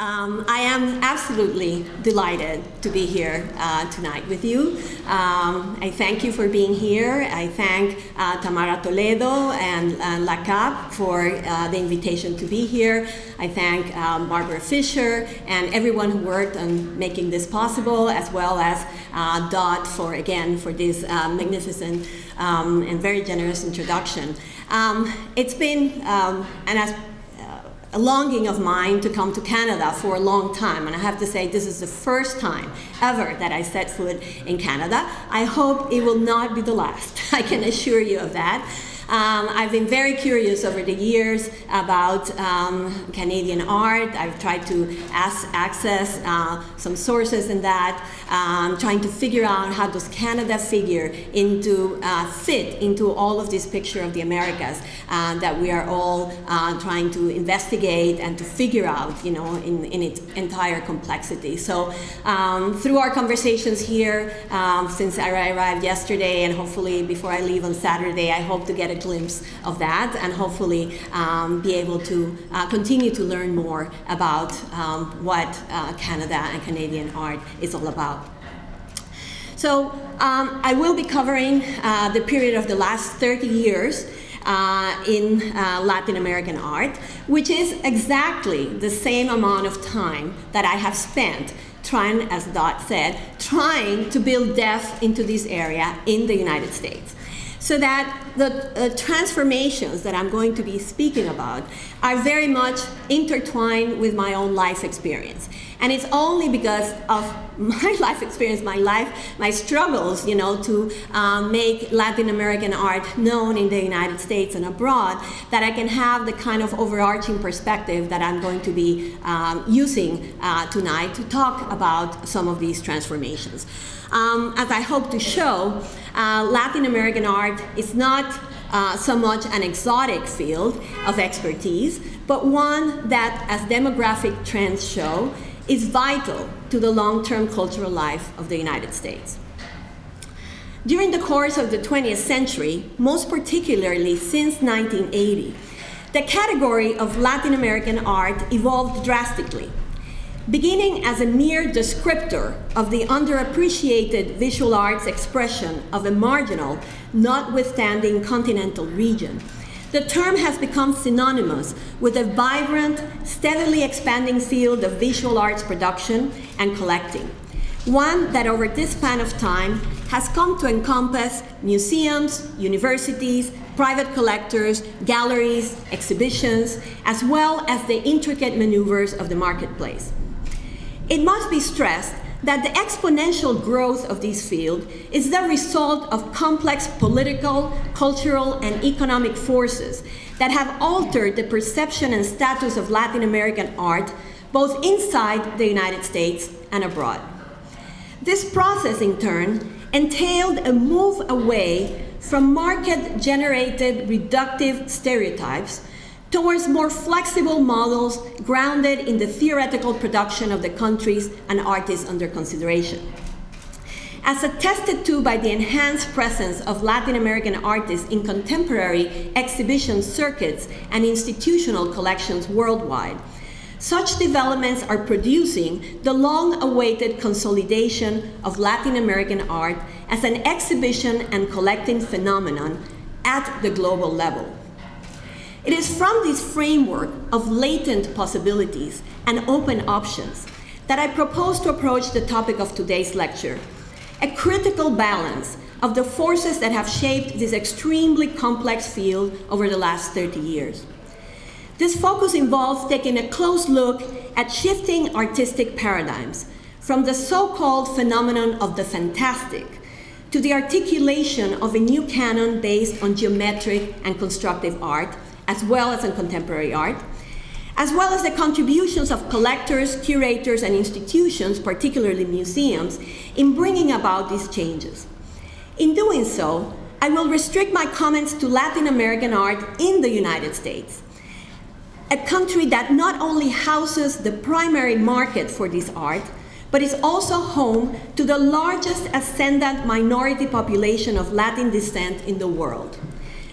I am absolutely delighted to be here tonight with you. I thank you for being here. I thank Tamara Toledo and LACAP for the invitation to be here. I thank Barbara Fisher and everyone who worked on making this possible, as well as Dot for this magnificent and very generous introduction. It's been a longing of mine to come to Canada for a long time, and I have to say this is the first time ever that I set foot in Canada. I hope it will not be the last. I can assure you of that. I've been very curious over the years about Canadian art. I've tried to access some sources in that, trying to figure out how does Canada fit into all of this picture of the Americas that we are all trying to investigate and to figure out, you know, in its entire complexity. So through our conversations here, since I arrived yesterday, and hopefully before I leave on Saturday, I hope to get a glimpse of that and hopefully be able to continue to learn more about what Canada and Canadian art is all about. So I will be covering the period of the last 30 years in Latin American art, which is exactly the same amount of time that I have spent trying, as Dot said, trying to build depth into this area in the United States. So that the transformations that I'm going to be speaking about are very much intertwined with my own life experience. And it's only because of my life experience, my struggles, you know, to make Latin American art known in the United States and abroad, that I can have the kind of overarching perspective that I'm going to be using tonight to talk about some of these transformations. As I hope to show, Latin American art is not so much an exotic field of expertise, but one that, as demographic trends show, is vital to the long-term cultural life of the United States. During the course of the 20th century, most particularly since 1980, the category of Latin American art evolved drastically. Beginning as a mere descriptor of the underappreciated visual arts expression of a marginal, notwithstanding continental region, the term has become synonymous with a vibrant, steadily expanding field of visual arts production and collecting, one that over this span of time has come to encompass museums, universities, private collectors, galleries, exhibitions, as well as the intricate maneuvers of the marketplace. It must be stressed that the exponential growth of this field is the result of complex political, cultural, and economic forces that have altered the perception and status of Latin American art, both inside the United States and abroad. This process, in turn, entailed a move away from market-generated reductive stereotypes towards more flexible models grounded in the theoretical production of the countries and artists under consideration. As attested to by the enhanced presence of Latin American artists in contemporary exhibition circuits and institutional collections worldwide, such developments are producing the long-awaited consolidation of Latin American art as an exhibition and collecting phenomenon at the global level. It is from this framework of latent possibilities and open options that I propose to approach the topic of today's lecture, a critical balance of the forces that have shaped this extremely complex field over the last 30 years. This focus involves taking a close look at shifting artistic paradigms, from the so-called phenomenon of the fantastic to the articulation of a new canon based on geometric and constructive art, as well as in contemporary art, as well as the contributions of collectors, curators, and institutions, particularly museums, in bringing about these changes. In doing so, I will restrict my comments to Latin American art in the United States, a country that not only houses the primary market for this art, but is also home to the largest ascendant minority population of Latin descent in the world.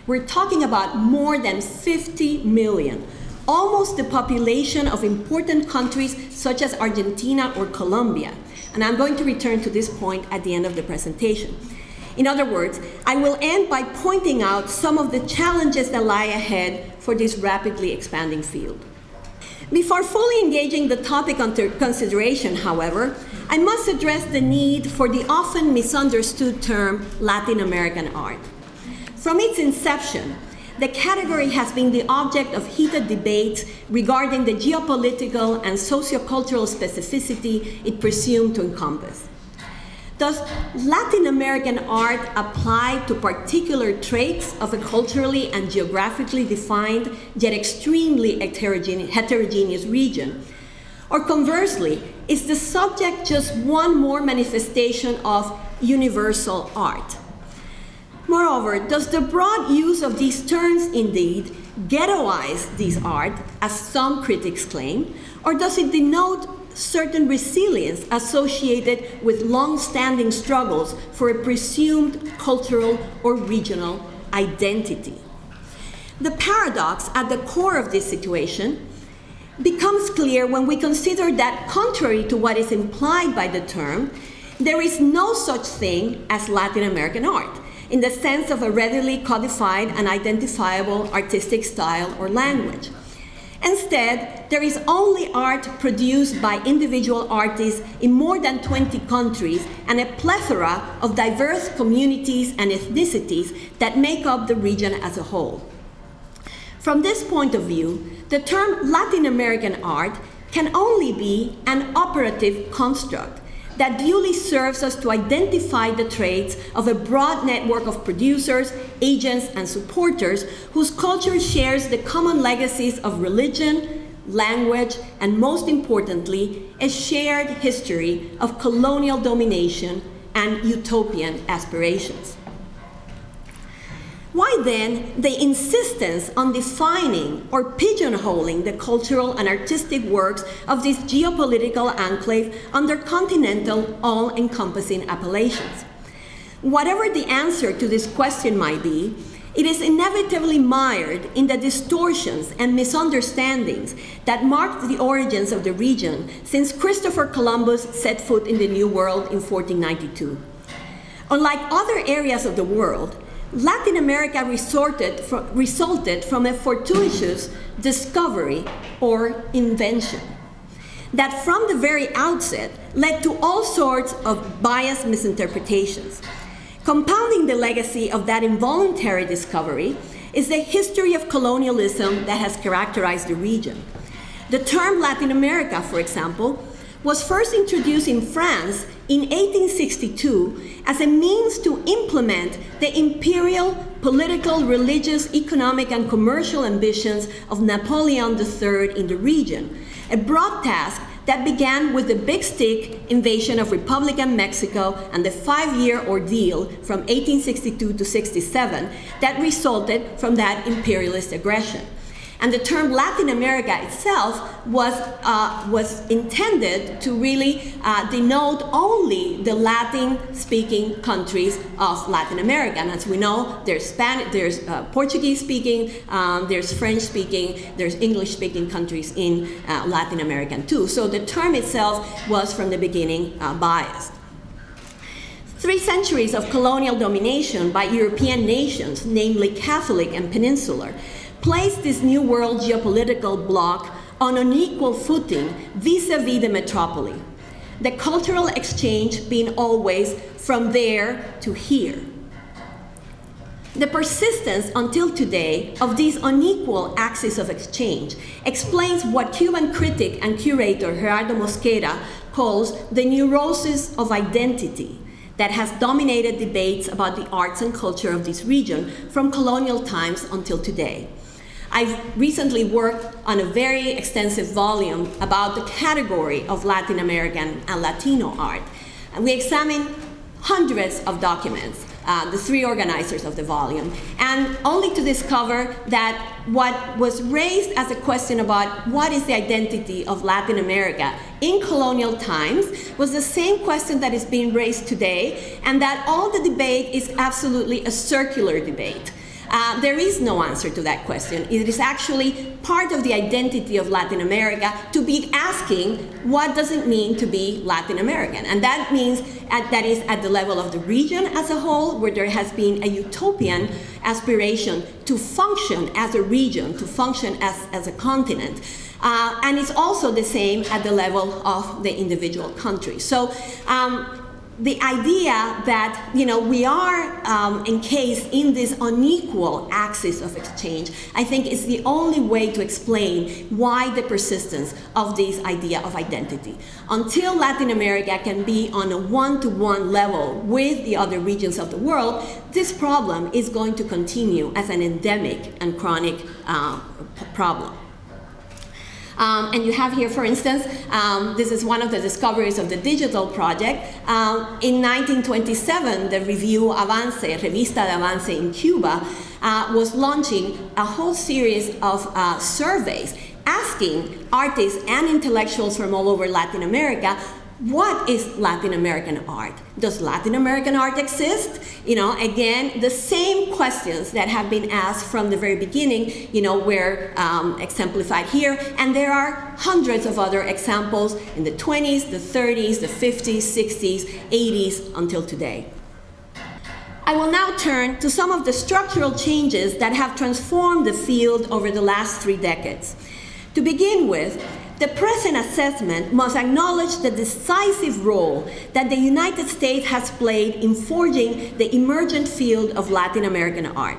We're talking about more than 50 million, almost the population of important countries such as Argentina or Colombia. And I'm going to return to this point at the end of the presentation. In other words, I will end by pointing out some of the challenges that lie ahead for this rapidly expanding field. Before fully engaging the topic under consideration, however, I must address the need for the often misunderstood term Latin American art. From its inception, the category has been the object of heated debates regarding the geopolitical and sociocultural specificity it presumed to encompass. Does Latin American art apply to particular traits of a culturally and geographically defined, yet extremely heterogeneous region? Or conversely, is the subject just one more manifestation of universal art? Moreover, does the broad use of these terms indeed ghettoize this art, as some critics claim, or does it denote certain resilience associated with long-standing struggles for a presumed cultural or regional identity? The paradox at the core of this situation becomes clear when we consider that, contrary to what is implied by the term, there is no such thing as Latin American art, in the sense of a readily codified and identifiable artistic style or language. Instead, there is only art produced by individual artists in more than 20 countries and a plethora of diverse communities and ethnicities that make up the region as a whole. From this point of view, the term Latin American art can only be an operative construct that duly serves us to identify the traits of a broad network of producers, agents, and supporters whose culture shares the common legacies of religion, language, and most importantly, a shared history of colonial domination and utopian aspirations. Why then the insistence on defining or pigeonholing the cultural and artistic works of this geopolitical enclave under continental, all-encompassing appellations? Whatever the answer to this question might be, it is inevitably mired in the distortions and misunderstandings that marked the origins of the region since Christopher Columbus set foot in the New World in 1492. Unlike other areas of the world, Latin America resulted from a fortuitous discovery or invention that from the very outset led to all sorts of biased misinterpretations. Compounding the legacy of that involuntary discovery is the history of colonialism that has characterized the region. The term Latin America, for example, was first introduced in France in 1862 as a means to implement the imperial, political, religious, economic, and commercial ambitions of Napoleon III in the region, a broad task that began with the Big Stick invasion of Republican Mexico and the 5-year ordeal from 1862 to 67 that resulted from that imperialist aggression. And the term Latin America itself was intended to really denote only the Latin-speaking countries of Latin America. And as we know, there's Portuguese-speaking, there's French-speaking, there's English-speaking countries in Latin America too. So the term itself was from the beginning biased. 3 centuries of colonial domination by European nations, namely Catholic and Peninsular, placed this New World geopolitical bloc on an equal footing vis-a-vis the metropole, the cultural exchange being always from there to here. The persistence until today of this unequal axis of exchange explains what Cuban critic and curator Gerardo Mosquera calls the neurosis of identity that has dominated debates about the arts and culture of this region from colonial times until today. I've recently worked on a very extensive volume about the category of Latin American and Latino art. And we examined hundreds of documents, the 3 organizers of the volume, and only to discover that what was raised as a question about what is the identity of Latin America in colonial times was the same question that is being raised today, and that all the debate is absolutely a circular debate. There is no answer to that question. It is actually part of the identity of Latin America to be asking, what does it mean to be Latin American? And that means that is at the level of the region as a whole, where there has been a utopian aspiration to function as a region, to function as a continent. And it's also the same at the level of the individual country. So the idea that we are encased in this unequal axis of exchange, I think is the only way to explain why the persistence of this idea of identity. Until Latin America can be on a one-to-one level with the other regions of the world, this problem is going to continue as an endemic and chronic problem. And you have here, for instance, this is one of the discoveries of the digital project. In 1927, the review Avance, Revista de Avance in Cuba, was launching a whole series of surveys asking artists and intellectuals from all over Latin America, what is Latin American art? Does Latin American art exist? Again, the same questions that have been asked from the very beginning, were exemplified here. And there are hundreds of other examples in the 20s, the 30s, the 50s, 60s, 80s, until today. I will now turn to some of the structural changes that have transformed the field over the last 3 decades. To begin with, the present assessment must acknowledge the decisive role that the United States has played in forging the emergent field of Latin American art.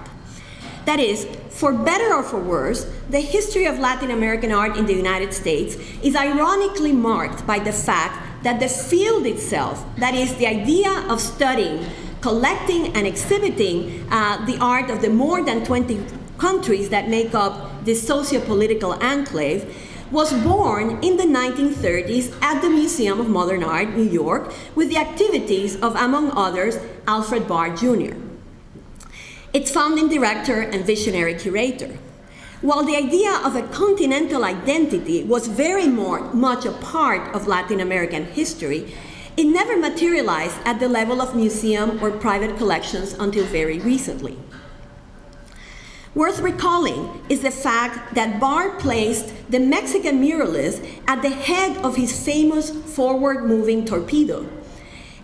That is, for better or for worse, the history of Latin American art in the United States is ironically marked by the fact that the field itself, that is, the idea of studying, collecting, and exhibiting the art of the more than 20 countries that make up this socio-political enclave, was born in the 1930s at the Museum of Modern Art, New York, with the activities of, among others, Alfred Barr, Jr., its founding director and visionary curator. While the idea of a continental identity was very much a part of Latin American history, it never materialized at the level of museum or private collections until very recently. Worth recalling is the fact that Barr placed the Mexican muralist at the head of his famous forward-moving torpedo.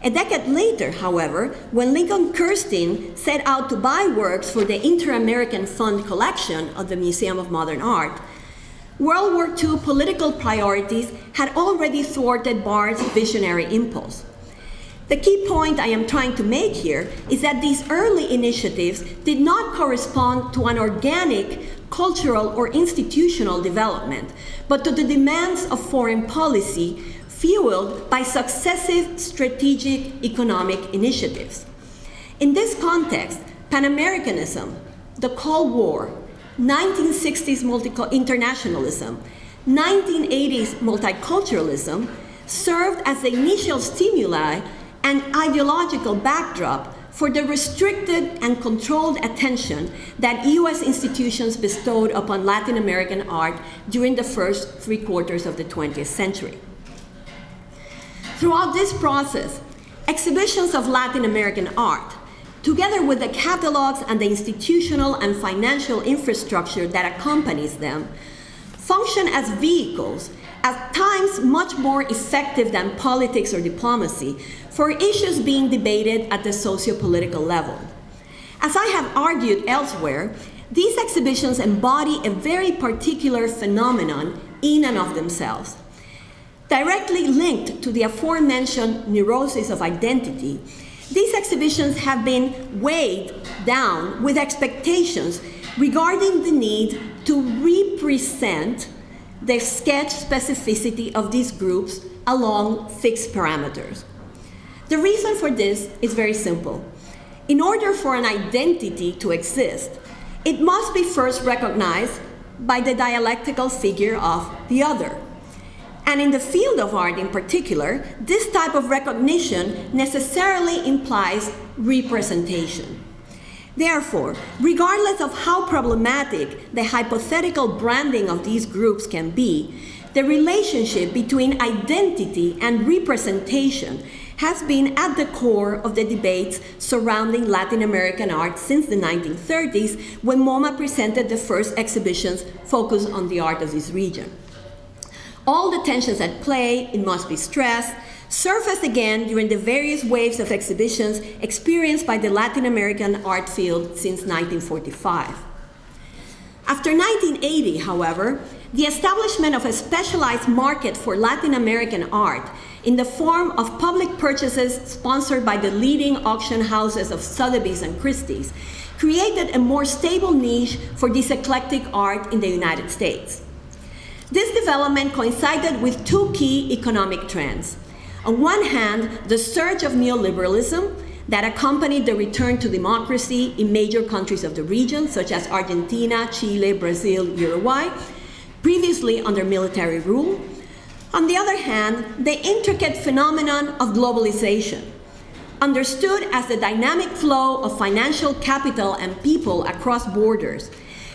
A decade later, however, when Lincoln Kirstein set out to buy works for the Inter-American Fund collection of the Museum of Modern Art, World War II political priorities had already thwarted Barr's visionary impulse. The key point I am trying to make here is that these early initiatives did not correspond to an organic cultural or institutional development, but to the demands of foreign policy fueled by successive strategic economic initiatives. In this context, Pan-Americanism, the Cold War, 1960s internationalism, 1980s multiculturalism served as the initial stimuli and ideological backdrop for the restricted and controlled attention that US institutions bestowed upon Latin American art during the first 3/4 of the 20th century. Throughout this process, exhibitions of Latin American art, together with the catalogs and the institutional and financial infrastructure that accompanies them, function as vehicles, at times much more effective than politics or diplomacy, for issues being debated at the socio-political level. As I have argued elsewhere, these exhibitions embody a very particular phenomenon in and of themselves. Directly linked to the aforementioned neurosis of identity, these exhibitions have been weighed down with expectations regarding the need to represent the sketch specificity of these groups along fixed parameters. The reason for this is very simple. In order for an identity to exist, it must be first recognized by the dialectical figure of the other. And in the field of art in particular, this type of recognition necessarily implies representation. Therefore, regardless of how problematic the hypothetical branding of these groups can be, the relationship between identity and representation has been at the core of the debates surrounding Latin American art since the 1930s, when MoMA presented the first exhibitions focused on the art of this region. All the tensions at play, it must be stressed, surfaced again during the various waves of exhibitions experienced by the Latin American art field since 1945. After 1980, however, the establishment of a specialized market for Latin American art in the form of public purchases sponsored by the leading auction houses of Sotheby's and Christie's created a more stable niche for this eclectic art in the United States. This development coincided with two key economic trends. On one hand, the surge of neoliberalism that accompanied the return to democracy in major countries of the region, such as Argentina, Chile, Brazil, Uruguay, previously under military rule. On the other hand, the intricate phenomenon of globalization, understood as the dynamic flow of financial capital and people across borders.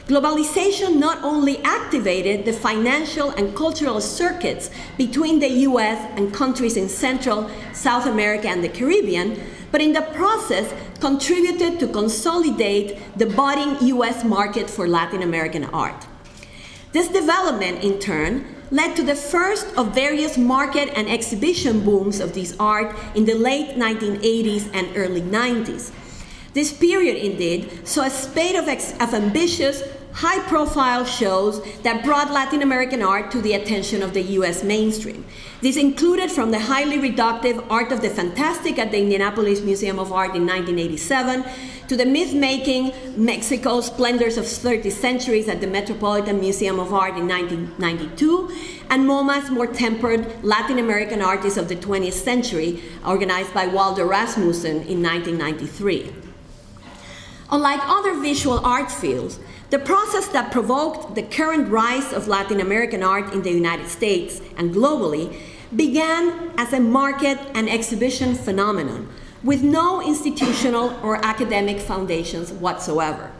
Globalization not only activated the financial and cultural circuits between the US and countries in Central, South America, and the Caribbean, but in the process contributed to consolidate the budding US market for Latin American art. This development, in turn, led to the first of various market and exhibition booms of this art in the late 1980s and early 90s. This period, indeed, saw a spate of ambitious, high-profile shows that brought Latin American art to the attention of the US mainstream. This included from the highly reductive Art of the Fantastic at the Indianapolis Museum of Art in 1987, to the myth-making Mexico Splendors of 30 Centuries at the Metropolitan Museum of Art in 1992, and MoMA's more tempered Latin American Artists of the 20th Century, organized by Walter Rasmussen in 1993. Unlike other visual art fields, the process that provoked the current rise of Latin American art in the United States and globally began as a market and exhibition phenomenon with no institutional or academic foundations whatsoever.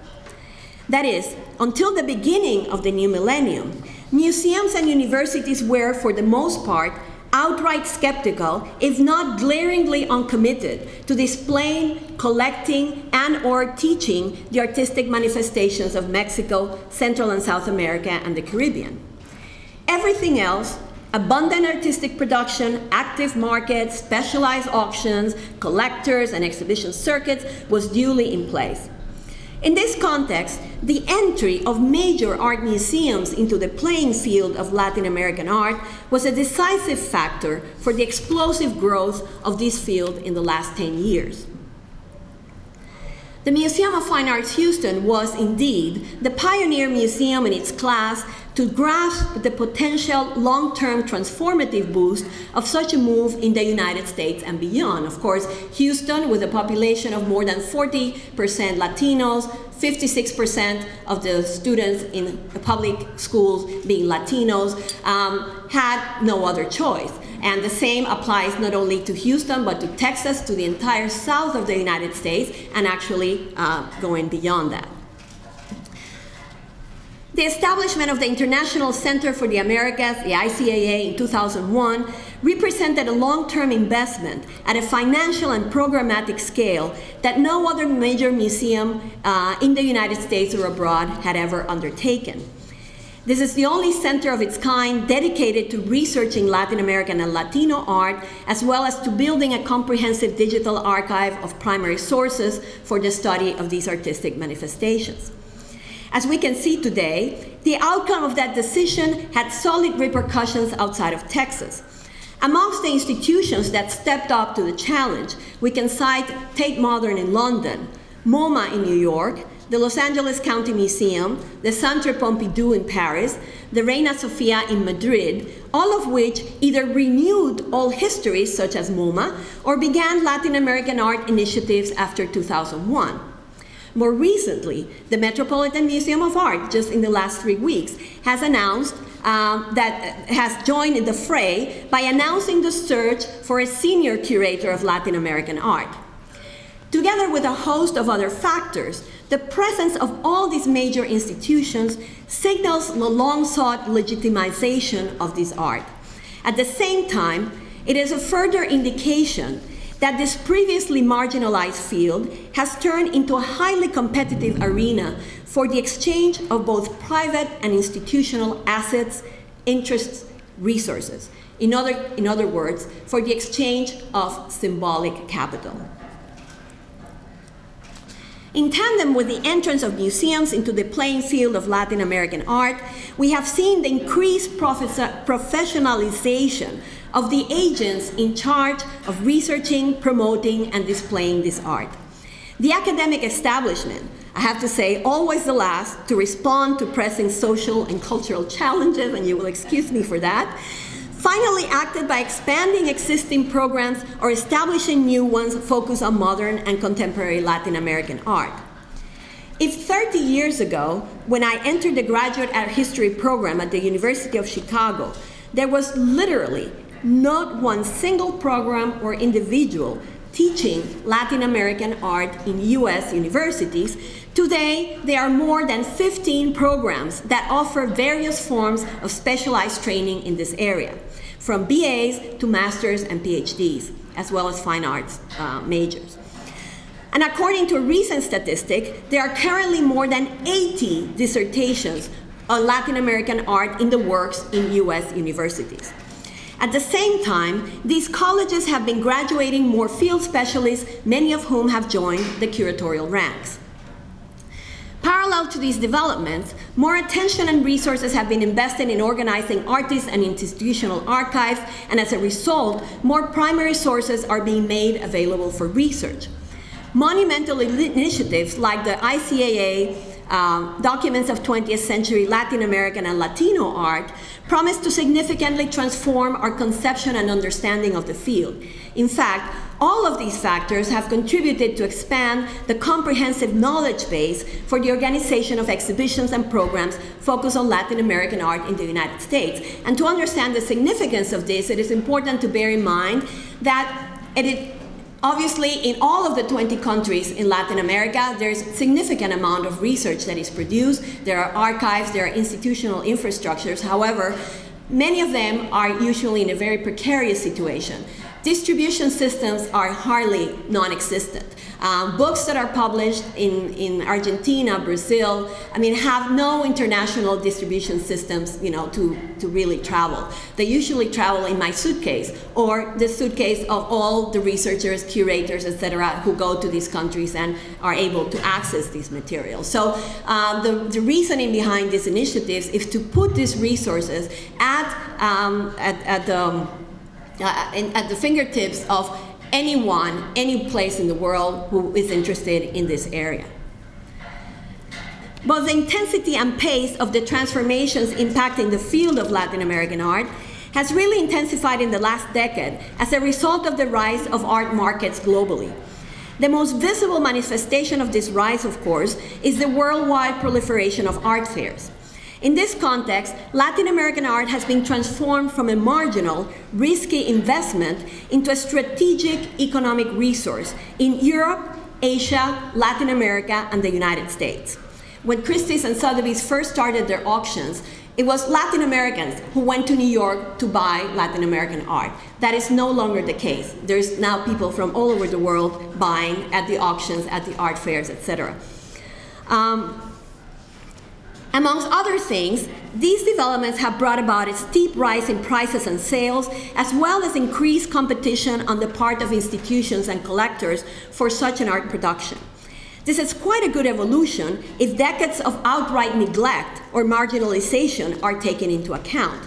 That is, until the beginning of the new millennium, museums and universities were, for the most part, outright skeptical, if not glaringly uncommitted, to displaying, collecting, and/or teaching the artistic manifestations of Mexico, Central and South America, and the Caribbean. Everything else, abundant artistic production, active markets, specialized auctions, collectors, and exhibition circuits, was duly in place. In this context, the entry of major art museums into the playing field of Latin American art was a decisive factor for the explosive growth of this field in the last 10 years. The Museum of Fine Arts Houston was indeed the pioneer museum in its class to grasp the potential long-term transformative boost of such a move in the United States and beyond. Of course, Houston, with a population of more than 40% Latinos, 56% of the students in public schools being Latinos, had no other choice. And the same applies not only to Houston, but to Texas, to the entire south of the United States, and actually going beyond that. The establishment of the International Center for the Americas, the ICAA, in 2001 represented a long-term investment at a financial and programmatic scale that no other major museum in the United States or abroad had ever undertaken. This is the only center of its kind dedicated to researching Latin American and Latino art, as well as to building a comprehensive digital archive of primary sources for the study of these artistic manifestations. As we can see today, the outcome of that decision had solid repercussions outside of Texas. Amongst the institutions that stepped up to the challenge, we can cite Tate Modern in London, MoMA in New York, the Los Angeles County Museum, the Centre Pompidou in Paris, the Reina Sofia in Madrid, all of which either renewed old histories such as MoMA or began Latin American art initiatives after 2001. More recently, the Metropolitan Museum of Art, just in the last 3 weeks, has announced has joined in the fray by announcing the search for a senior curator of Latin American art. Together with a host of other factors, the presence of all these major institutions signals the long-sought legitimization of this art. At the same time, it is a further indication that this previously marginalized field has turned into a highly competitive arena for the exchange of both private and institutional assets, interests, resources. In other words, for the exchange of symbolic capital. In tandem with the entrance of museums into the playing field of Latin American art, we have seen the increased professionalization of the agents in charge of researching, promoting, and displaying this art. The academic establishment, I have to say, always the last to respond to pressing social and cultural challenges, and you will excuse me for that, finally acted by expanding existing programs or establishing new ones focused on modern and contemporary Latin American art. If 30 years ago, when I entered the graduate art history program at the University of Chicago, there was literally not one single program or individual teaching Latin American art in US universities, today there are more than 15 programs that offer various forms of specialized training in this area, from BAs to masters and PhDs, as well as fine arts majors. And according to a recent statistic, there are currently more than 80 dissertations on Latin American art in the works in US universities. At the same time, these colleges have been graduating more field specialists, many of whom have joined the curatorial ranks. Parallel to these developments, more attention and resources have been invested in organizing artists and institutional archives, and as a result, more primary sources are being made available for research. Monumental initiatives like the ICAA Documents of 20th Century Latin American and Latino Art promise to significantly transform our conception and understanding of the field. In fact, all of these factors have contributed to expand the comprehensive knowledge base for the organization of exhibitions and programs focused on Latin American art in the United States. And to understand the significance of this, it is important to bear in mind that obviously, in all of the 20 countries in Latin America, there's a significant amount of research that is produced. There are archives, there are institutional infrastructures. However, many of them are usually in a very precarious situation. Distribution systems are hardly non-existent. Books that are published in Argentina, Brazil, have no international distribution systems, to really travel. They usually travel in my suitcase or the suitcase of all the researchers, curators, etc., who go to these countries and are able to access these materials. So the reasoning behind these initiatives is to put these resources at the fingertips of anyone, any place in the world who is interested in this area. But the intensity and pace of the transformations impacting the field of Latin American art has really intensified in the last decade as a result of the rise of art markets globally. The most visible manifestation of this rise, of course, is the worldwide proliferation of art fairs. In this context, Latin American art has been transformed from a marginal, risky investment into a strategic economic resource in Europe, Asia, Latin America, and the United States. When Christie's and Sotheby's first started their auctions, it was Latin Americans who went to New York to buy Latin American art. That is no longer the case. There's now people from all over the world buying at the auctions, at the art fairs, etc. Amongst other things, these developments have brought about a steep rise in prices and sales, as well as increased competition on the part of institutions and collectors for such an art production. This is quite a good evolution if decades of outright neglect or marginalization are taken into account.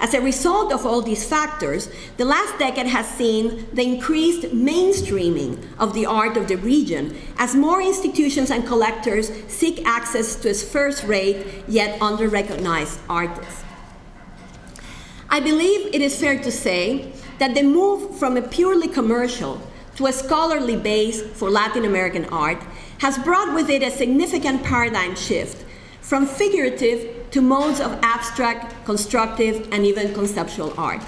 As a result of all these factors, the last decade has seen the increased mainstreaming of the art of the region as more institutions and collectors seek access to its first-rate yet under-recognized artists. I believe it is fair to say that the move from a purely commercial to a scholarly base for Latin American art has brought with it a significant paradigm shift from figurative to modes of abstract, constructive, and even conceptual art.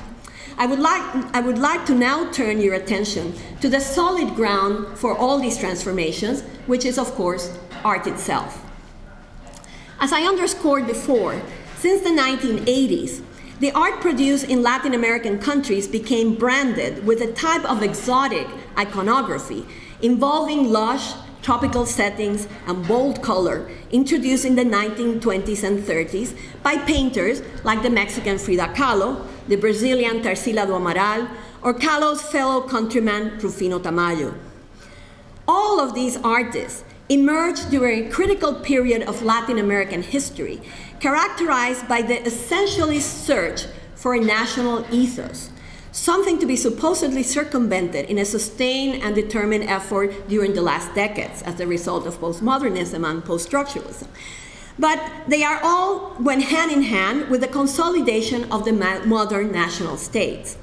I would like to now turn your attention to the solid ground for all these transformations, which is, of course, art itself. As I underscored before, since the 1980s, The art produced in Latin American countries became branded with a type of exotic iconography involving lush, tropical settings and bold color introduced in the 1920s and 30s by painters like the Mexican Frida Kahlo, the Brazilian Tarsila do Amaral, or Kahlo's fellow countryman Rufino Tamayo. All of these artists emerged during a critical period of Latin American history, characterized by the essentialist search for a national ethos, something to be supposedly circumvented in a sustained and determined effort during the last decades as a result of postmodernism and post-structuralism. But they are all went hand in hand with the consolidation of the modern national states.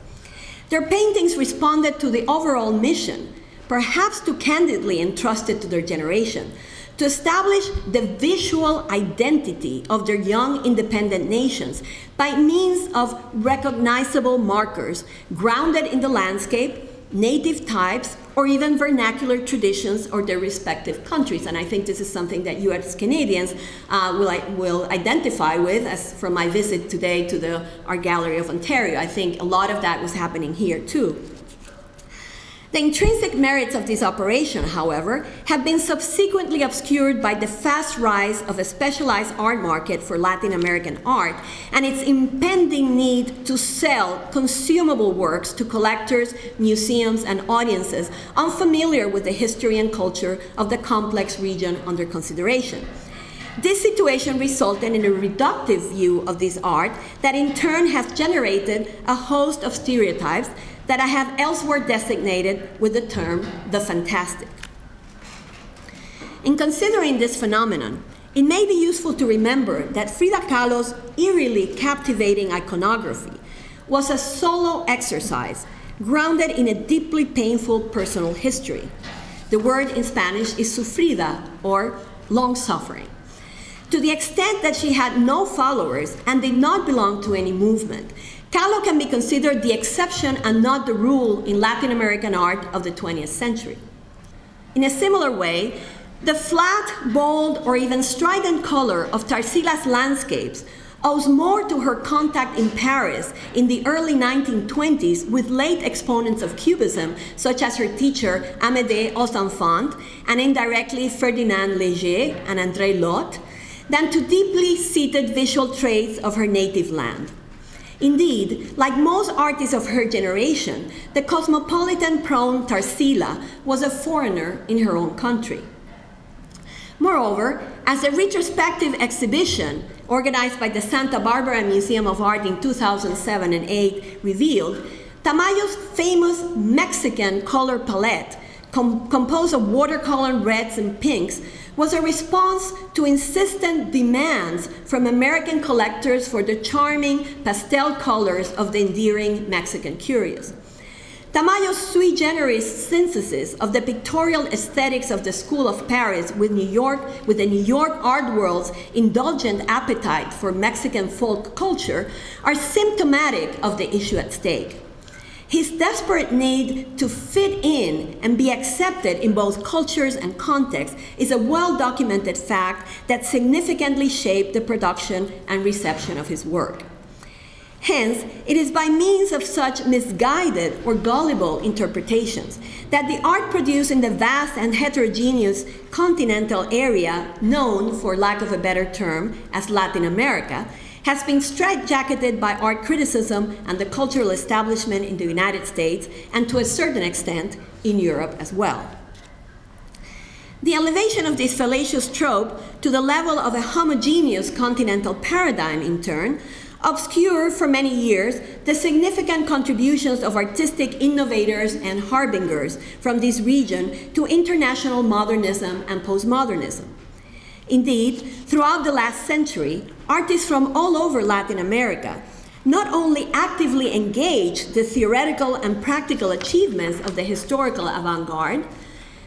Their paintings responded to the overall mission, perhaps too candidly entrusted to their generation, to establish the visual identity of their young independent nations by means of recognizable markers grounded in the landscape, native types, or even vernacular traditions of their respective countries. And I think this is something that you as Canadians will identify with, as from my visit today to the Art Gallery of Ontario. I think a lot of that was happening here too. The intrinsic merits of this operation, however, have been subsequently obscured by the fast rise of a specialized art market for Latin American art and its impending need to sell consumable works to collectors, museums, and audiences unfamiliar with the history and culture of the complex region under consideration. This situation resulted in a reductive view of this art that in turn has generated a host of stereotypes that I have elsewhere designated with the term the fantastic. In considering this phenomenon, it may be useful to remember that Frida Kahlo's eerily captivating iconography was a solo exercise grounded in a deeply painful personal history. The word in Spanish is sufrida, or long-suffering. To the extent that she had no followers and did not belong to any movement, Kahlo can be considered the exception and not the rule in Latin American art of the 20th century. In a similar way, the flat, bold, or even strident color of Tarsila's landscapes owes more to her contact in Paris in the early 1920s with late exponents of Cubism, such as her teacher Amédée Osenfant, and indirectly Ferdinand Léger and André Lotte, than to deeply seated visual traits of her native land. Indeed, like most artists of her generation, the cosmopolitan-prone Tarsila was a foreigner in her own country. Moreover, as a retrospective exhibition organized by the Santa Barbara Museum of Art in 2007 and 2008 revealed, Tamayo's famous Mexican color palette, composed of watercolor reds and pinks, was a response to insistent demands from American collectors for the charming pastel colors of the endearing Mexican curious. Tamayo's sui generis synthesis of the pictorial aesthetics of the School of Paris with the New York art world's indulgent appetite for Mexican folk culture are symptomatic of the issue at stake. His desperate need to fit in and be accepted in both cultures and contexts is a well-documented fact that significantly shaped the production and reception of his work. Hence, it is by means of such misguided or gullible interpretations that the art produced in the vast and heterogeneous continental area known, for lack of a better term, as Latin America, has been straitjacketed by art criticism and the cultural establishment in the United States, and to a certain extent in Europe as well. The elevation of this fallacious trope to the level of a homogeneous continental paradigm, in turn, obscured for many years the significant contributions of artistic innovators and harbingers from this region to international modernism and postmodernism. Indeed, throughout the last century, artists from all over Latin America not only actively engaged the theoretical and practical achievements of the historical avant-garde,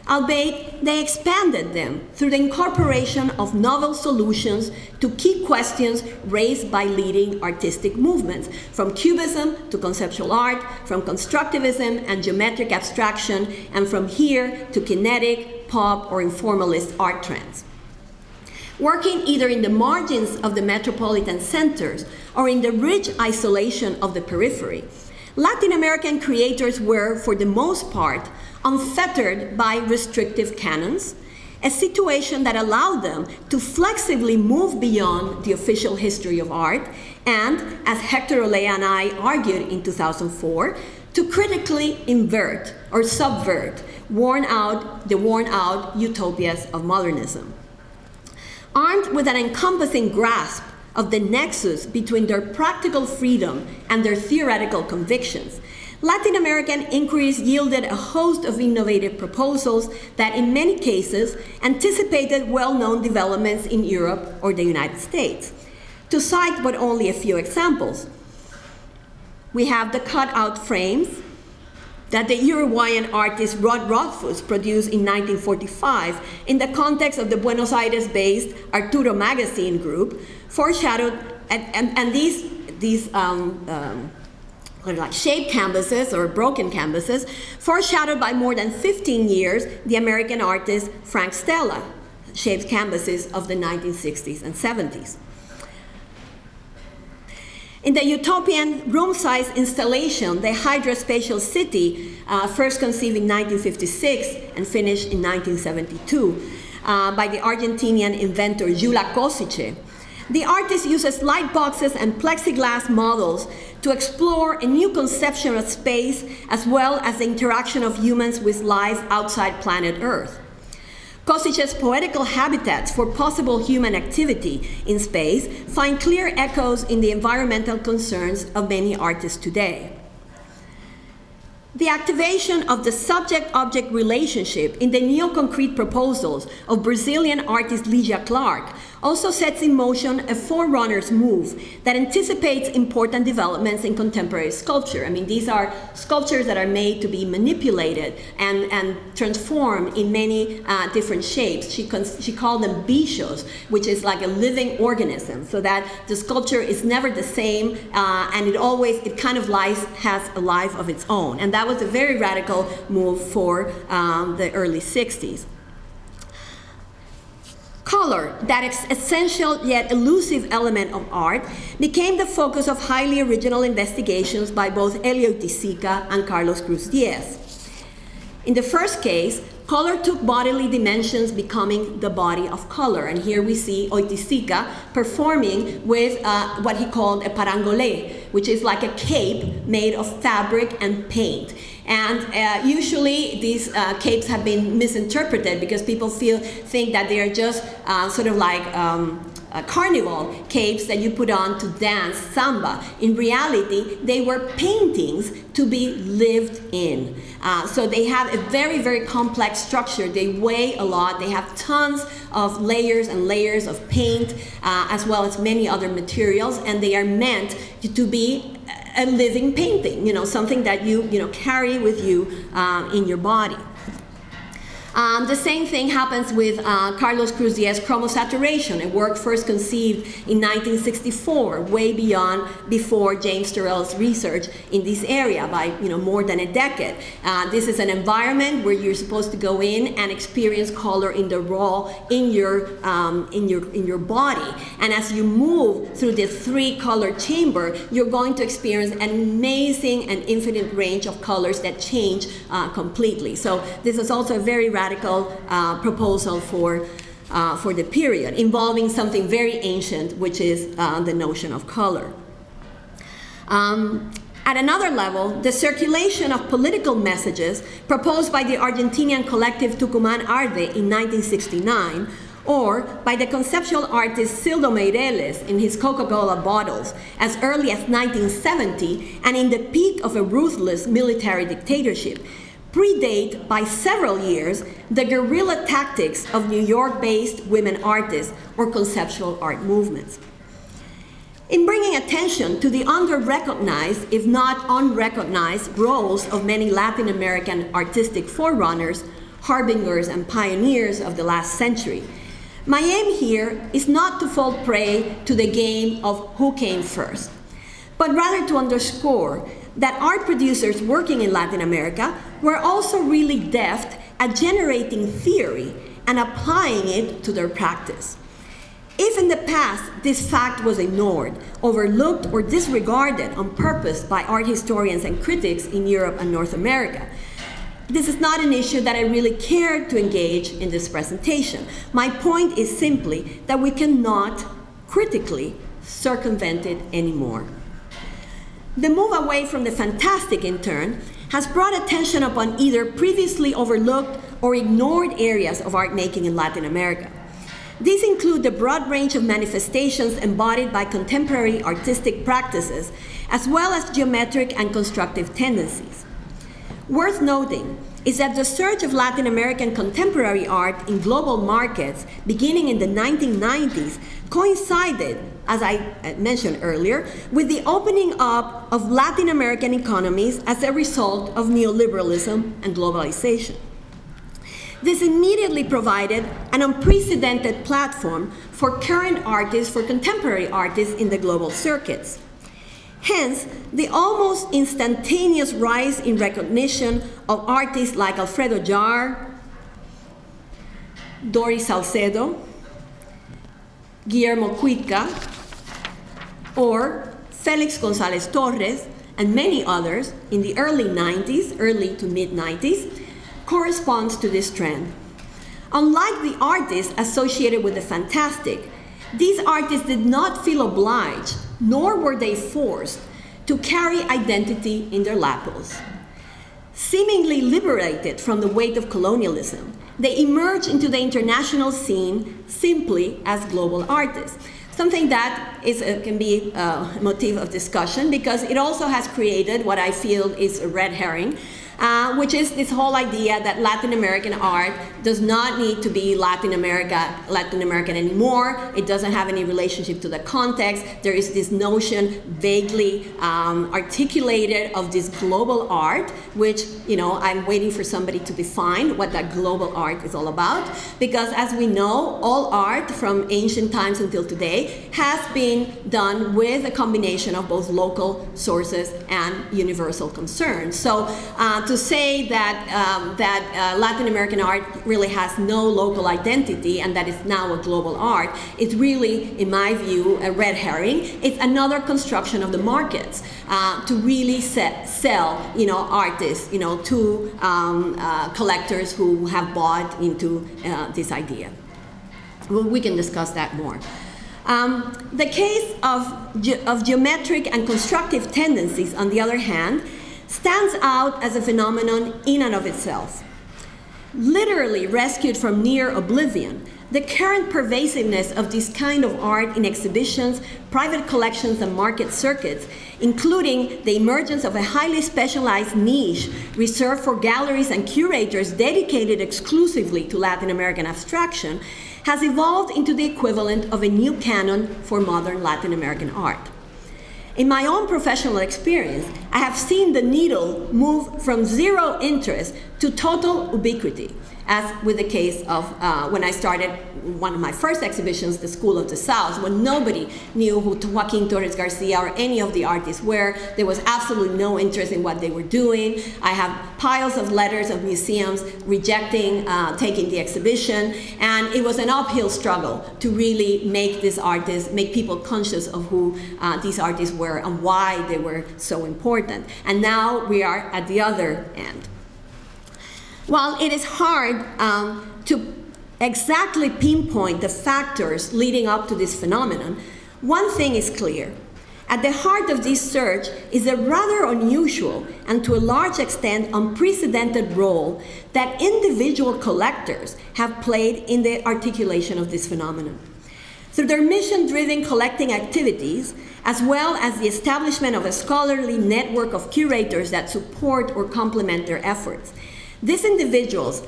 albeit they expanded them through the incorporation of novel solutions to key questions raised by leading artistic movements, from Cubism to conceptual art, from constructivism and geometric abstraction, and from here to kinetic, pop, or informalist art trends. Working either in the margins of the metropolitan centers or in the rich isolation of the periphery, Latin American creators were, for the most part, unfettered by restrictive canons, a situation that allowed them to flexibly move beyond the official history of art and, as Hector Olea and I argued in 2004, to critically invert or subvert the worn-out utopias of modernism. Armed with an encompassing grasp of the nexus between their practical freedom and their theoretical convictions, Latin American inquiries yielded a host of innovative proposals that in many cases anticipated well-known developments in Europe or the United States. To cite but only a few examples, we have the cutout frames that the Uruguayan artist Rod Rothfuss produced in 1945 in the context of the Buenos Aires-based Arturo Magazine Group, foreshadowed, and these like shaped canvases or broken canvases, foreshadowed by more than 15 years the American artist Frank Stella, shaped canvases of the 1960s and 70s. In the utopian room-size installation, the Hydrospatial City, first conceived in 1956 and finished in 1972 by the Argentinian inventor Gyula Kosice, the artist uses light boxes and plexiglass models to explore a new conception of space as well as the interaction of humans with life outside planet Earth. Kosice's poetical habitats for possible human activity in space find clear echoes in the environmental concerns of many artists today. The activation of the subject-object relationship in the neo-concrete proposals of Brazilian artist Lygia Clark also sets in motion a forerunner's move that anticipates important developments in contemporary sculpture. I mean, these are sculptures that are made to be manipulated and transformed in many different shapes. She called them bichos, which is like a living organism, so that the sculpture is never the same, and it kind of has a life of its own. And that was a very radical move for the early 60s. Color, that essential yet elusive element of art, became the focus of highly original investigations by both Elio Oiticica and Carlos Cruz Diez. In the first case, color took bodily dimensions, becoming the body of color. And here we see Oiticica performing with what he called a parangolé, which is like a cape made of fabric and paint. And usually these capes have been misinterpreted because people think that they are just sort of like carnival capes that you put on to dance samba. In reality, they were paintings to be lived in. So they have a very, very complex structure. They weigh a lot. They have tons of layers and layers of paint, as well as many other materials, and they are meant to be a living painting, something that you carry with you in your body. The same thing happens with Carlos Cruz Diez's chromosaturation, a work first conceived in 1964, way before James Turrell's research in this area by more than a decade. This is an environment where you're supposed to go in and experience color in the raw in your body, and as you move through this three-color chamber, you're going to experience an amazing and infinite range of colors that change completely. So this is also a very radical proposal for the period, involving something very ancient, which is the notion of color. At another level, the circulation of political messages proposed by the Argentinian collective Tucumán Arde in 1969, or by the conceptual artist Cildo Meireles in his Coca-Cola bottles as early as 1970 and in the peak of a ruthless military dictatorship, predate by several years the guerrilla tactics of New York-based women artists or conceptual art movements. In bringing attention to the under-recognized, if not unrecognized, roles of many Latin American artistic forerunners, harbingers, and pioneers of the last century, my aim here is not to fall prey to the game of who came first, but rather to underscore that art producers working in Latin America were also really deft at generating theory and applying it to their practice. If in the past this fact was ignored, overlooked, or disregarded on purpose by art historians and critics in Europe and North America, this is not an issue that I really care to engage in this presentation. My point is simply that we cannot critically circumvent it anymore. The move away from the fantastic, in turn, has brought attention upon either previously overlooked or ignored areas of art making in Latin America. These include the broad range of manifestations embodied by contemporary artistic practices, as well as geometric and constructive tendencies. Worth noting is that the surge of Latin American contemporary art in global markets beginning in the 1990s coincided, as I mentioned earlier, with the opening up of Latin American economies as a result of neoliberalism and globalization. This immediately provided an unprecedented platform for current artists, for contemporary artists in the global circuits. Hence, the almost instantaneous rise in recognition of artists like Alfredo Jar, Doris Salcedo, Guillermo Cuica, or Felix González Torres, and many others in the early 90s, early to mid-90s, corresponds to this trend. Unlike the artists associated with the fantastic, these artists did not feel obliged, nor were they forced, to carry identity in their lapels. Seemingly liberated from the weight of colonialism, they emerged into the international scene simply as global artists. Something that can be a motif of discussion, because it also has created what I feel is a red herring, which is this whole idea that Latin American art does not need to be Latin American anymore. It doesn't have any relationship to the context. There is this notion vaguely articulated of this global art, which, you know, I'm waiting for somebody to define what that global art is all about, because as we know, all art from ancient times until today has been done with a combination of both local sources and universal concerns. So to say that Latin American art really has no local identity and that it's now a global art is really, in my view, a red herring. It's another construction of the markets to really sell, you know, artists, you know, to collectors who have bought into this idea. Well, we can discuss that more. The case of geometric and constructive tendencies, on the other hand, stands out as a phenomenon in and of itself. Literally rescued from near oblivion, the current pervasiveness of this kind of art in exhibitions, private collections, and market circuits, including the emergence of a highly specialized niche reserved for galleries and curators dedicated exclusively to Latin American abstraction, has evolved into the equivalent of a new canon for modern Latin American art. In my own professional experience, I have seen the needle move from zero interest to total ubiquity, as with the case of when I started one of my first exhibitions, the School of the South, when nobody knew who Joaquin Torres Garcia or any of the artists were. There was absolutely no interest in what they were doing. I have piles of letters of museums rejecting taking the exhibition, and it was an uphill struggle to really make these artists, make people conscious of who these artists were and why they were so important. And now we are at the other end. While it is hard to exactly pinpoint the factors leading up to this phenomenon, one thing is clear. At the heart of this surge is a rather unusual and to a large extent unprecedented role that individual collectors have played in the articulation of this phenomenon. Through their mission-driven collecting activities, as well as the establishment of a scholarly network of curators that support or complement their efforts, these individuals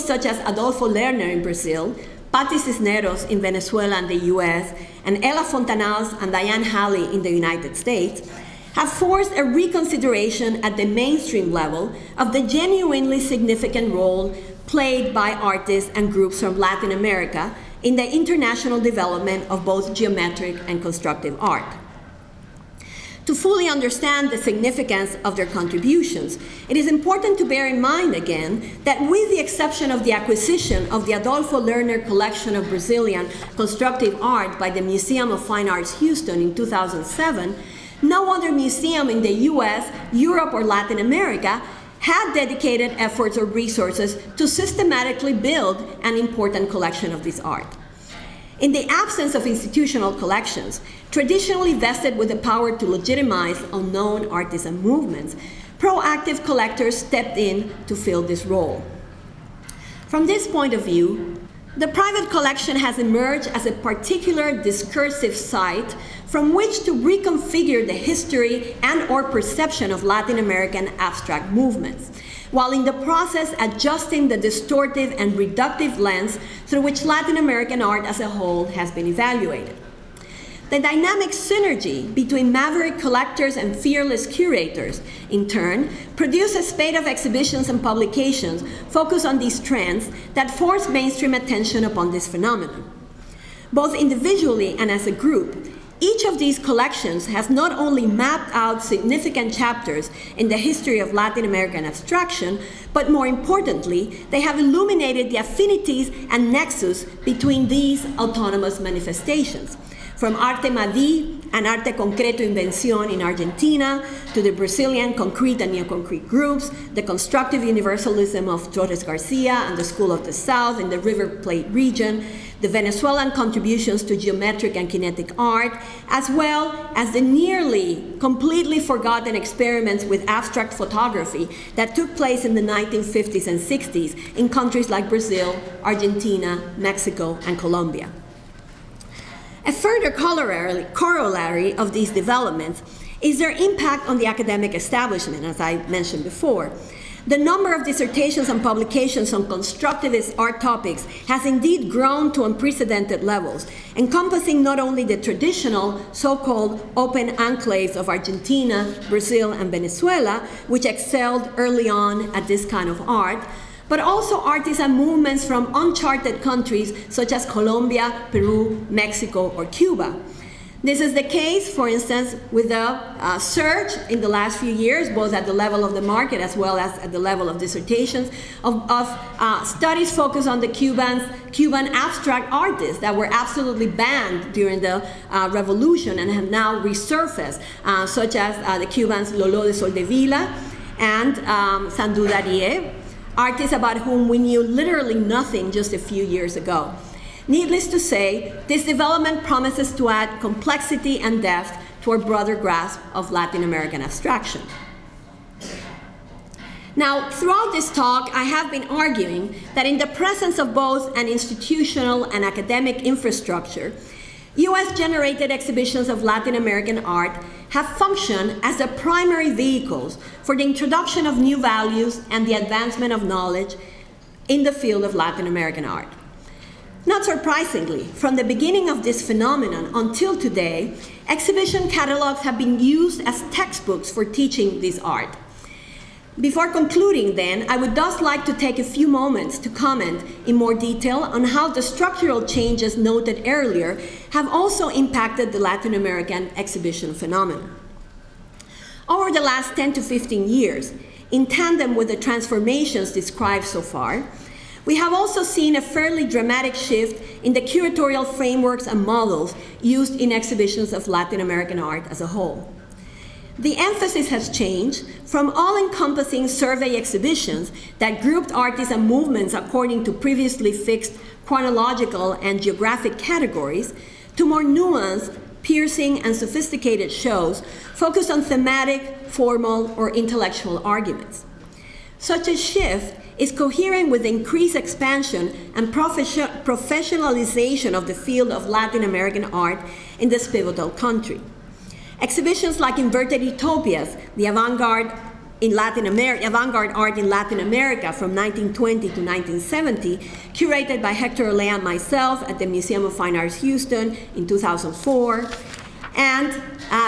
such as Adolfo Lerner in Brazil, Patti Cisneros in Venezuela and the US, and Ella Fontanals and Diane Halley in the United States, have forced a reconsideration at the mainstream level of the genuinely significant role played by artists and groups from Latin America in the international development of both geometric and constructive art. to fully understand the significance of their contributions, it is important to bear in mind again that with the exception of the acquisition of the Adolfo Lerner collection of Brazilian constructive art by the Museum of Fine Arts Houston in 2007, no other museum in the US, Europe, or Latin America had dedicated efforts or resources to systematically build an important collection of this art. In the absence of institutional collections, traditionally vested with the power to legitimize unknown artisan movements, proactive collectors stepped in to fill this role. From this point of view, the private collection has emerged as a particular discursive site from which to reconfigure the history and/or perception of Latin American abstract movements, while in the process adjusting the distortive and reductive lens through which Latin American art as a whole has been evaluated. The dynamic synergy between maverick collectors and fearless curators, in turn, produce a spate of exhibitions and publications focused on these trends that force mainstream attention upon this phenomenon. Both individually and as a group, each of these collections has not only mapped out significant chapters in the history of Latin American abstraction, but more importantly, they have illuminated the affinities and nexus between these autonomous manifestations, from Arte Madí and Arte Concreto Invención in Argentina, to the Brazilian concrete and neoconcrete groups, the constructive universalism of Torres Garcia and the School of the South in the River Plate region, the Venezuelan contributions to geometric and kinetic art, as well as the nearly completely forgotten experiments with abstract photography that took place in the 1950s and 60s in countries like Brazil, Argentina, Mexico, and Colombia. A further corollary of these developments is their impact on the academic establishment, as I mentioned before. The number of dissertations and publications on constructivist art topics has indeed grown to unprecedented levels, encompassing not only the traditional so-called open enclaves of Argentina, Brazil, and Venezuela, which excelled early on at this kind of art, but also artisan movements from uncharted countries such as Colombia, Peru, Mexico, or Cuba. This is the case, for instance, with the surge in the last few years, both at the level of the market as well as at the level of dissertations, of studies focused on the Cuban abstract artists that were absolutely banned during the revolution and have now resurfaced, such as the Cubans Lolo de Soldevilla and Sandu Darie, artists about whom we knew literally nothing just a few years ago. Needless to say, this development promises to add complexity and depth to our broader grasp of Latin American abstraction. Now, throughout this talk, I have been arguing that in the presence of both an institutional and academic infrastructure, US-generated exhibitions of Latin American art have functioned as the primary vehicles for the introduction of new values and the advancement of knowledge in the field of Latin American art. Not surprisingly, from the beginning of this phenomenon until today, exhibition catalogs have been used as textbooks for teaching this art. Before concluding then, I would thus like to take a few moments to comment in more detail on how the structural changes noted earlier have also impacted the Latin American exhibition phenomenon. Over the last 10 to 15 years, in tandem with the transformations described so far, we have also seen a fairly dramatic shift in the curatorial frameworks and models used in exhibitions of Latin American art as a whole. The emphasis has changed from all-encompassing survey exhibitions that grouped artists and movements according to previously fixed chronological and geographic categories to more nuanced, piercing, and sophisticated shows focused on thematic, formal, or intellectual arguments. Such a shift is coherent with the increased expansion and professionalization of the field of Latin American art in this pivotal country. Exhibitions like Inverted Utopias, the avant-garde art in Latin America from 1920 to 1970, curated by Hector Olea and myself at the Museum of Fine Arts Houston in 2004, and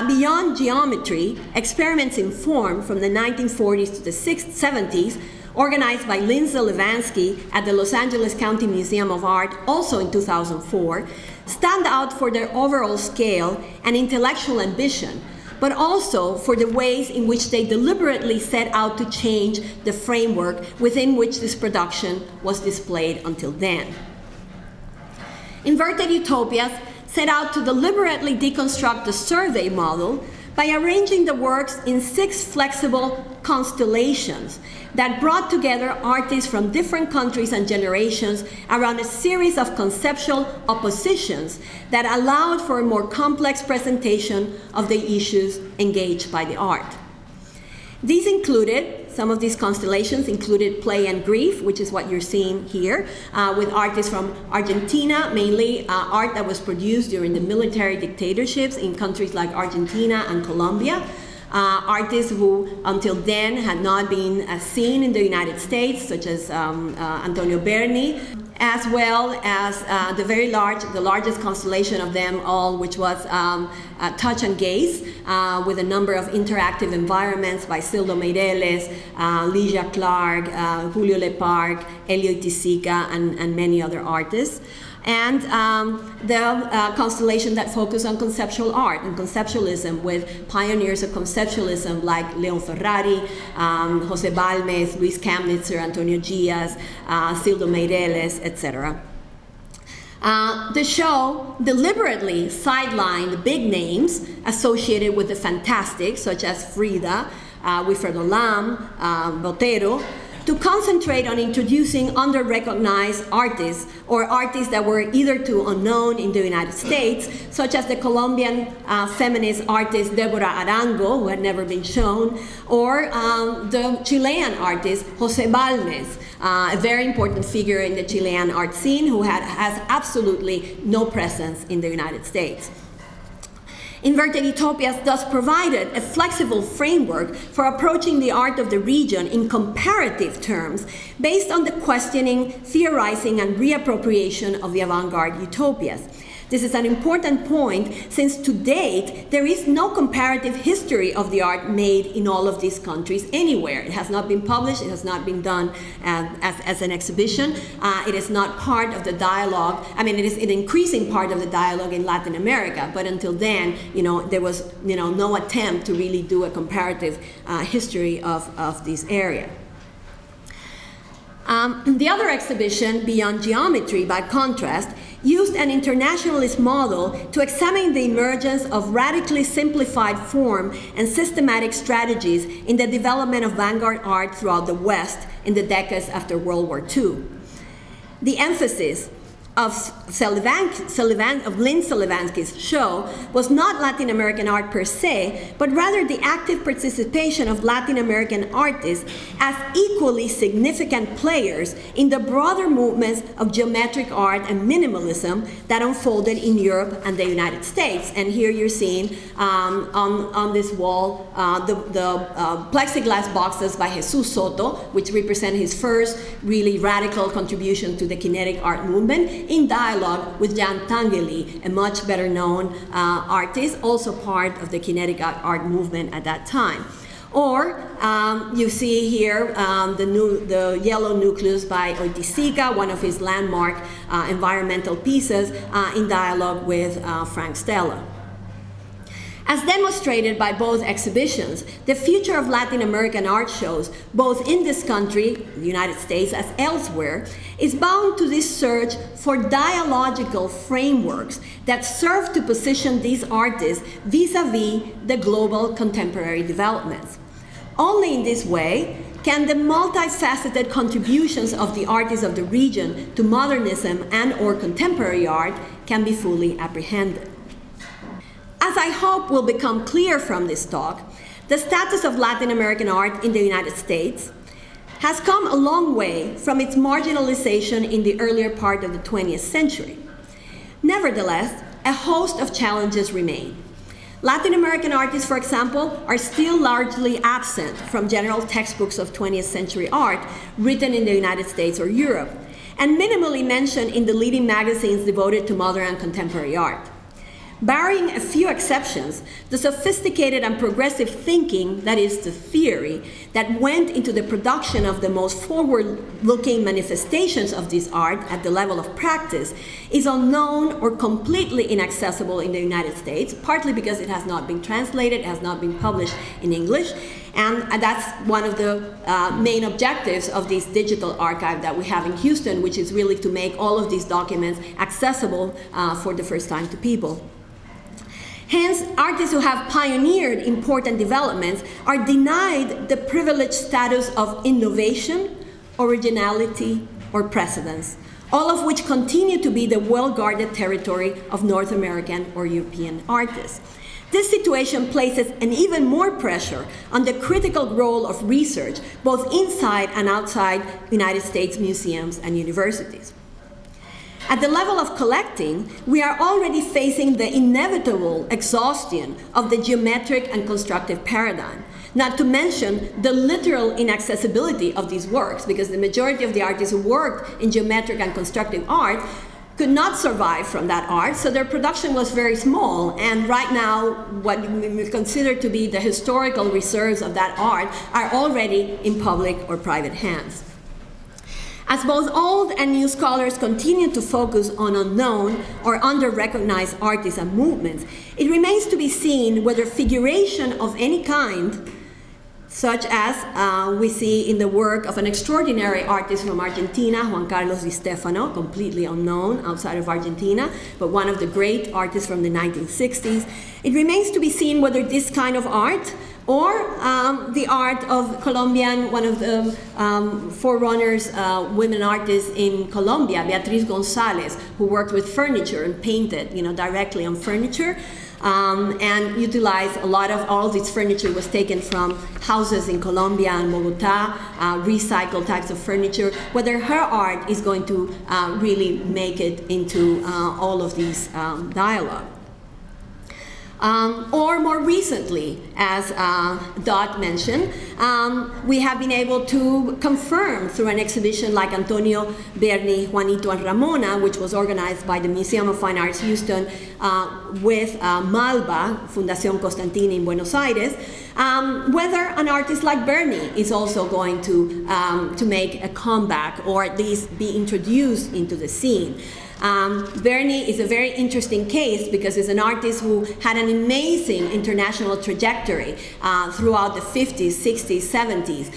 Beyond Geometry, Experiments in Form from the 1940s to the 70s, organized by Lindsay Levansky at the Los Angeles County Museum of Art, also in 2004, stand out for their overall scale and intellectual ambition, but also for the ways in which they deliberately set out to change the framework within which this production was displayed until then. Inverted Utopias set out to deliberately deconstruct the survey model by arranging the works in 6 flexible constellations that brought together artists from different countries and generations around a series of conceptual oppositions that allowed for a more complex presentation of the issues engaged by the art. These included, some of these constellations included play and grief, which is what you're seeing here, with artists from Argentina, mainly art that was produced during the military dictatorships in countries like Argentina and Colombia. Artists who until then had not been seen in the United States, such as Antonio Berni, as well as the largest constellation of them all, which was Touch and Gaze, with a number of interactive environments by Sildo Meireles, Ligia Clark, Julio Leparc, Elio Itisica, and many other artists. And the constellation that focused on conceptual art and conceptualism, with pioneers of conceptualism like Leon Ferrari, Jose Balmes, Luis Kamnitzer, Antonio Gias, Sildo Meireles, etc. The show deliberately sidelined big names associated with the fantastic, such as Frida, Wilfredo Lam, Botero, to concentrate on introducing under-recognized artists, or artists that were either too unknown in the United States, such as the Colombian feminist artist Deborah Arango, who had never been shown, or the Chilean artist Jose Balmes, a very important figure in the Chilean art scene who has absolutely no presence in the United States. Inverted Utopias thus provided a flexible framework for approaching the art of the region in comparative terms based on the questioning, theorizing, and reappropriation of the avant-garde utopias. This is an important point, since to date there is no comparative history of the art made in all of these countries anywhere. It has not been published, it has not been done as an exhibition. It is not part of the dialogue. I mean, it is an increasing part of the dialogue in Latin America, but until then, there was no attempt to really do a comparative history of this area. The other exhibition, Beyond Geometry, by contrast, used an internationalist model to examine the emergence of radically simplified form and systematic strategies in the development of vanguard art throughout the West in the decades after World War II. The emphasis of Lynn Sullivansky's show was not Latin American art per se, but rather the active participation of Latin American artists as equally significant players in the broader movements of geometric art and minimalism that unfolded in Europe and the United States. And here you're seeing on this wall the plexiglass boxes by Jesus Soto, which represent his first really radical contribution to the kinetic art movement, in dialogue with Jan Tangeli, a much better known artist, also part of the kinetic art movement at that time. Or you see here the yellow nucleus by Oiticica, one of his landmark environmental pieces, in dialogue with Frank Stella. As demonstrated by both exhibitions, the future of Latin American art shows, both in this country, the United States, as elsewhere, is bound to this search for dialogical frameworks that serve to position these artists vis-à-vis the global contemporary developments. Only in this way can the multifaceted contributions of the artists of the region to modernism and/or contemporary art can be fully apprehended. As I hope will become clear from this talk, the status of Latin American art in the United States has come a long way from its marginalization in the earlier part of the 20th century. Nevertheless, a host of challenges remain. Latin American artists, for example, are still largely absent from general textbooks of 20th century art written in the United States or Europe, and minimally mentioned in the leading magazines devoted to modern and contemporary art. Barring a few exceptions, the sophisticated and progressive thinking, that is the theory, that went into the production of the most forward-looking manifestations of this art at the level of practice is unknown or completely inaccessible in the United States, partly because it has not been translated, it has not been published in English, and that's one of the main objectives of this digital archive that we have in Houston, which is really to make all of these documents accessible for the first time to people. Hence, artists who have pioneered important developments are denied the privileged status of innovation, originality, or precedence, all of which continue to be the well-guarded territory of North American or European artists. This situation places an even more pressure on the critical role of research, both inside and outside United States museums and universities. At the level of collecting, we are already facing the inevitable exhaustion of the geometric and constructive paradigm, not to mention the literal inaccessibility of these works, because the majority of the artists who worked in geometric and constructive art could not survive from that art, so their production was very small, and right now what we consider to be the historical reserves of that art are already in public or private hands. As both old and new scholars continue to focus on unknown or under-recognized artists and movements, it remains to be seen whether figuration of any kind, such as we see in the work of an extraordinary artist from Argentina, Juan Carlos Di Stefano, completely unknown outside of Argentina, but one of the great artists from the 1960s. It remains to be seen whether this kind of art or the art of Colombian, one of the forerunners, women artists in Colombia, Beatriz González, who worked with furniture and painted, directly on furniture, and utilized a lot of all this furniture was taken from houses in Colombia and Bogota, recycled types of furniture. Whether her art is going to really make it into all of these dialogue. Or more recently, as Dot mentioned, we have been able to confirm through an exhibition like Antonio, Berni, Juanito, and Ramona, which was organized by the Museum of Fine Arts Houston with Malba, Fundación Constantini in Buenos Aires, whether an artist like Berni is also going to make a comeback or at least be introduced into the scene. Berni is a very interesting case because he's an artist who had an amazing international trajectory throughout the 50s, 60s, 70s,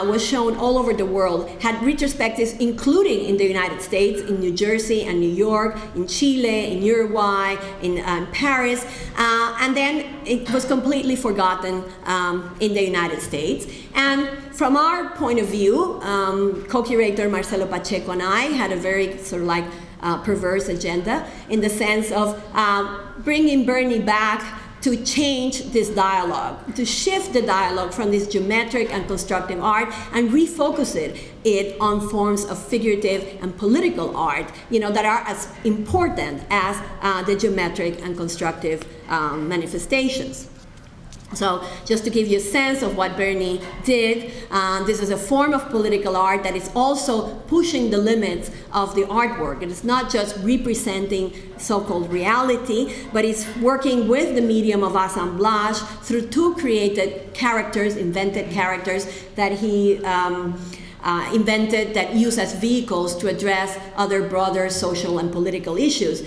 was shown all over the world, had retrospectives including in the United States, in New Jersey and New York, in Chile, in Uruguay, in Paris, and then it was completely forgotten in the United States. And from our point of view, co-curator Marcelo Pacheco and I had a very sort of like perverse agenda in the sense of bringing Berni back to change this dialogue, to shift the dialogue from this geometric and constructive art and refocus it on forms of figurative and political art, that are as important as the geometric and constructive manifestations. So just to give you a sense of what Berni did, this is a form of political art that is also pushing the limits of the artwork. It is not just representing so-called reality, but it's working with the medium of assemblage through two created characters, invented characters that he invented that use as vehicles to address other broader social and political issues.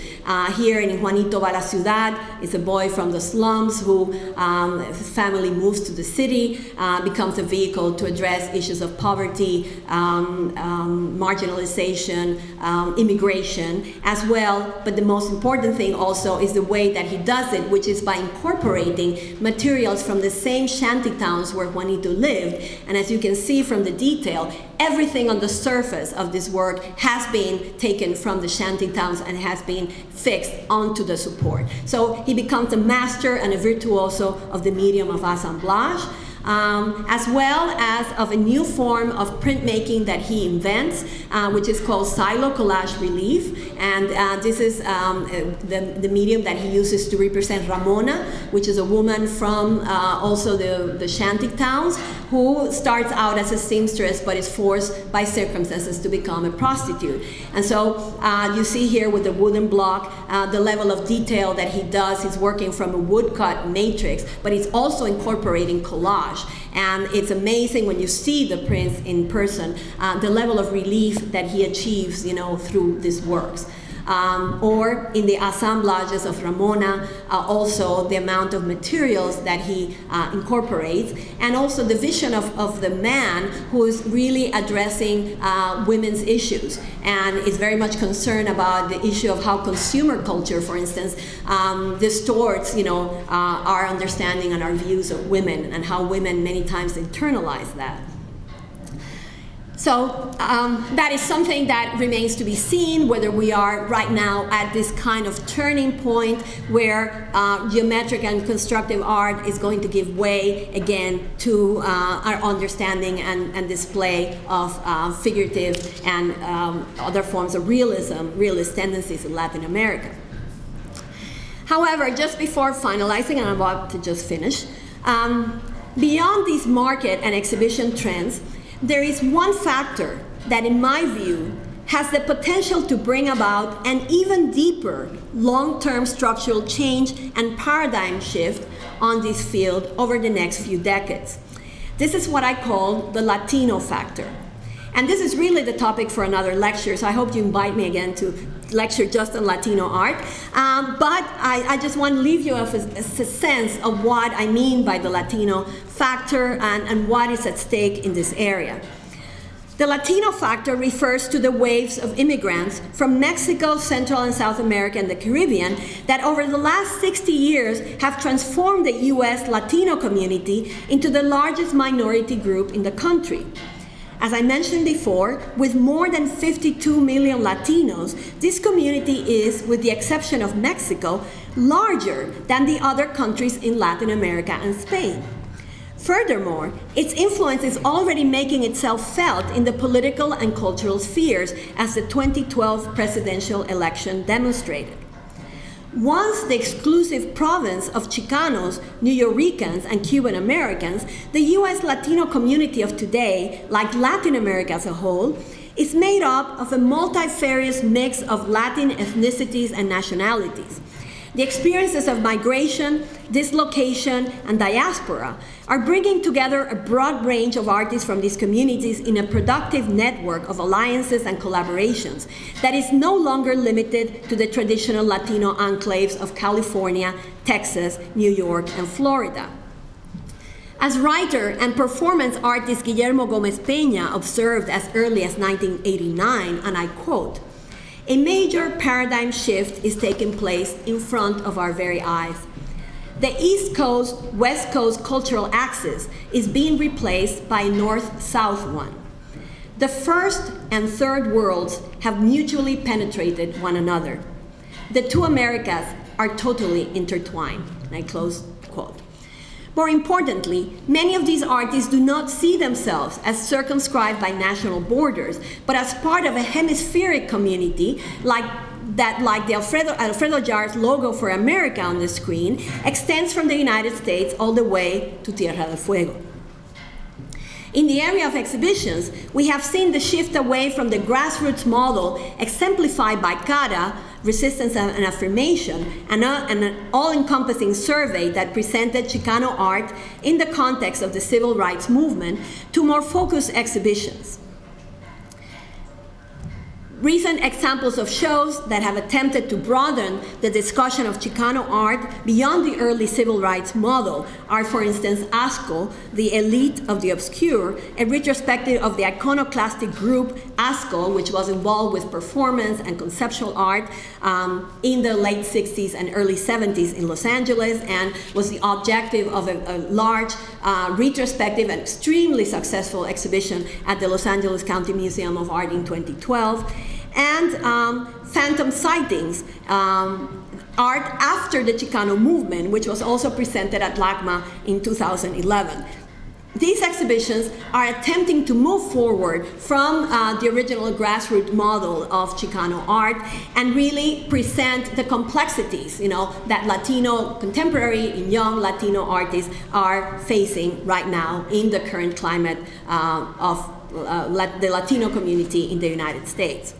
Here in Juanito va la ciudad is a boy from the slums who his family moves to the city, becomes a vehicle to address issues of poverty, marginalization, immigration as well. But the most important thing also is the way that he does it, which is by incorporating materials from the same shanty towns where Juanito lived. And as you can see from the detail, everything on the surface of this work has been taken from the shanty towns and has been fixed onto the support. So he becomes a master and a virtuoso of the medium of assemblage. as well as of a new form of printmaking that he invents, which is called silo collage relief. And this is the medium that he uses to represent Ramona, which is a woman from also the shanty towns, who starts out as a seamstress but is forced by circumstances to become a prostitute. And so you see here with the wooden block the level of detail that he does. He's working from a woodcut matrix, but he's also incorporating collage. And it's amazing when you see the prints in person, the level of relief that he achieves, you know, through these works. Or in the assemblages of Ramona, also the amount of materials that he incorporates, and also the vision of the man who is really addressing women's issues and is very much concerned about the issue of how consumer culture, for instance, distorts, you know, our understanding and our views of women, and how women many times internalize that. So that is something that remains to be seen, whether we are right now at this kind of turning point where geometric and constructive art is going to give way again to our understanding and display of figurative and other forms of realist tendencies in Latin America. However, just before finalizing, and I'm about to just finish, beyond these market and exhibition trends, there is one factor that, in my view, has the potential to bring about an even deeper long-term structural change and paradigm shift on this field over the next few decades. This is what I call the Latino factor. And this is really the topic for another lecture, so I hope you invite me again to lecture just on Latino art. But I just want to leave you with a sense of what I mean by the Latino factor and what is at stake in this area. The Latino factor refers to the waves of immigrants from Mexico, Central and South America, and the Caribbean that over the last 60 years have transformed the US Latino community into the largest minority group in the country. As I mentioned before, with more than 52 million Latinos, this community is, with the exception of Mexico, larger than the other countries in Latin America and Spain. Furthermore, its influence is already making itself felt in the political and cultural spheres, as the 2012 presidential election demonstrated. Once the exclusive province of Chicanos, Nuyorican, and Cuban Americans, the US Latino community of today, like Latin America as a whole, is made up of a multifarious mix of Latin ethnicities and nationalities. The experiences of migration, dislocation, and diaspora are bringing together a broad range of artists from these communities in a productive network of alliances and collaborations that is no longer limited to the traditional Latino enclaves of California, Texas, New York, and Florida. As writer and performance artist Guillermo Gómez Peña observed as early as 1989, and I quote, "A major paradigm shift is taking place in front of our very eyes. The East Coast, West Coast cultural axis is being replaced by a North-South one. The first and third worlds have mutually penetrated one another. The two Americas are totally intertwined." And I close quote. More importantly, many of these artists do not see themselves as circumscribed by national borders, but as part of a hemispheric community like the Alfredo Jar's logo for America on the screen extends from the United States all the way to Tierra del Fuego. In the area of exhibitions, we have seen the shift away from the grassroots model exemplified by CARA, Resistance and Affirmation, and an all-encompassing survey that presented Chicano art in the context of the civil rights movement, to more focused exhibitions. Recent examples of shows that have attempted to broaden the discussion of Chicano art beyond the early civil rights model are, for instance, ASCO, the Elite of the Obscure, a retrospective of the iconoclastic group ASCO, which was involved with performance and conceptual art in the late 60s and early 70s in Los Angeles, and was the objective of a large retrospective and extremely successful exhibition at the Los Angeles County Museum of Art in 2012. And Phantom Sightings, art after the Chicano movement, which was also presented at LACMA in 2011. these exhibitions are attempting to move forward from the original grassroots model of Chicano art and really present the complexities, that Latino, contemporary and young Latino artists are facing right now in the current climate of the Latino community in the United States.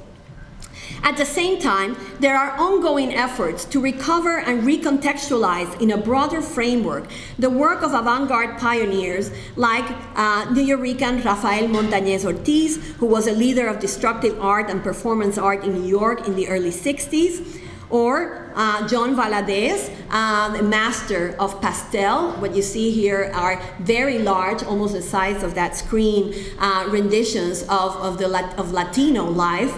At the same time, there are ongoing efforts to recover and recontextualize in a broader framework the work of avant-garde pioneers like New Yorker Rafael Montañez Ortiz, who was a leader of destructive art and performance art in New York in the early 60s, or John Valadez, the master of pastel. What you see here are very large, almost the size of that screen, renditions of Latino life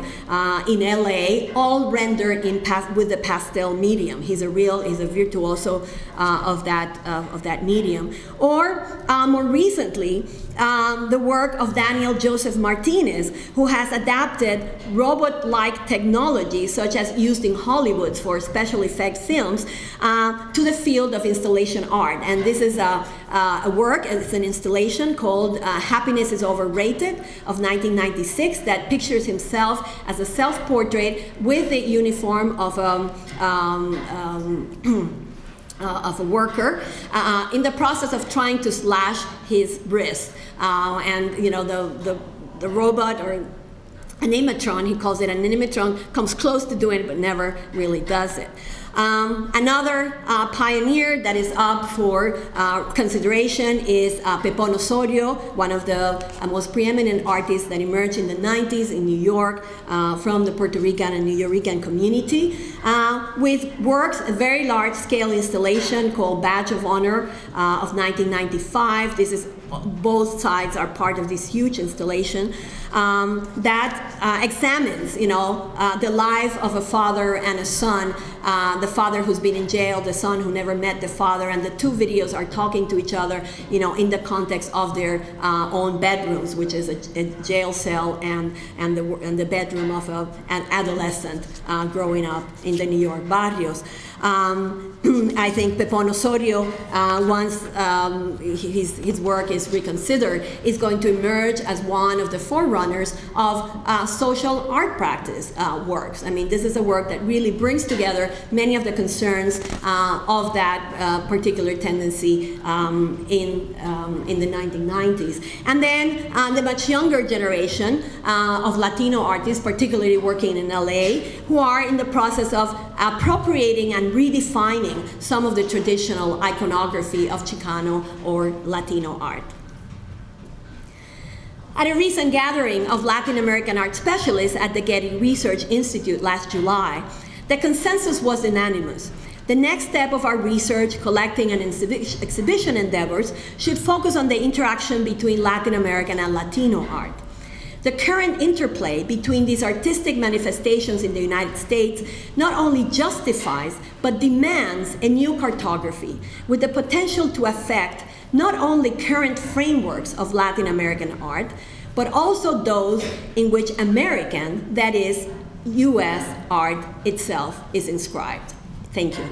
in LA, all rendered with the pastel medium. He's a virtuoso of that medium. Or more recently, the work of Daniel Joseph Martinez, who has adapted robot-like technology, such as used in Hollywood for special effect films, to the field of installation art. And this is a work, it's an installation called Happiness is Overrated of 1996 that pictures himself as a self-portrait with the uniform of a worker in the process of trying to slash his wrist. And the robot, or animatron, he calls it an animatron, comes close to doing it but never really does it. Another pioneer that is up for consideration is Pepón Osorio, one of the most preeminent artists that emerged in the 90s in New York from the Puerto Rican and New Yorican community, with works, a very large-scale installation called Badge of Honor of 1995. This is both sides are part of this huge installation that examines, the life of a father and a son, the father who's been in jail, the son who never met the father, and the two videos are talking to each other, in the context of their own bedrooms, which is a jail cell and the bedroom of an adolescent growing up in the New York barrios. I think Pepón Osorio, once his work is reconsidered, is going to emerge as one of the forerunners of social art practice works. I mean, this is a work that really brings together many of the concerns of that particular tendency in the 1990s. And then the much younger generation of Latino artists, particularly working in LA, who are in the process of appropriating and redefining some of the traditional iconography of Chicano or Latino art. At a recent gathering of Latin American art specialists at the Getty Research Institute last July, the consensus was unanimous. The next step of our research, collecting and exhibition endeavors should focus on the interaction between Latin American and Latino art. The current interplay between these artistic manifestations in the United States not only justifies, but demands a new cartography with the potential to affect not only current frameworks of Latin American art, but also those in which American, that is, US art itself is inscribed. Thank you.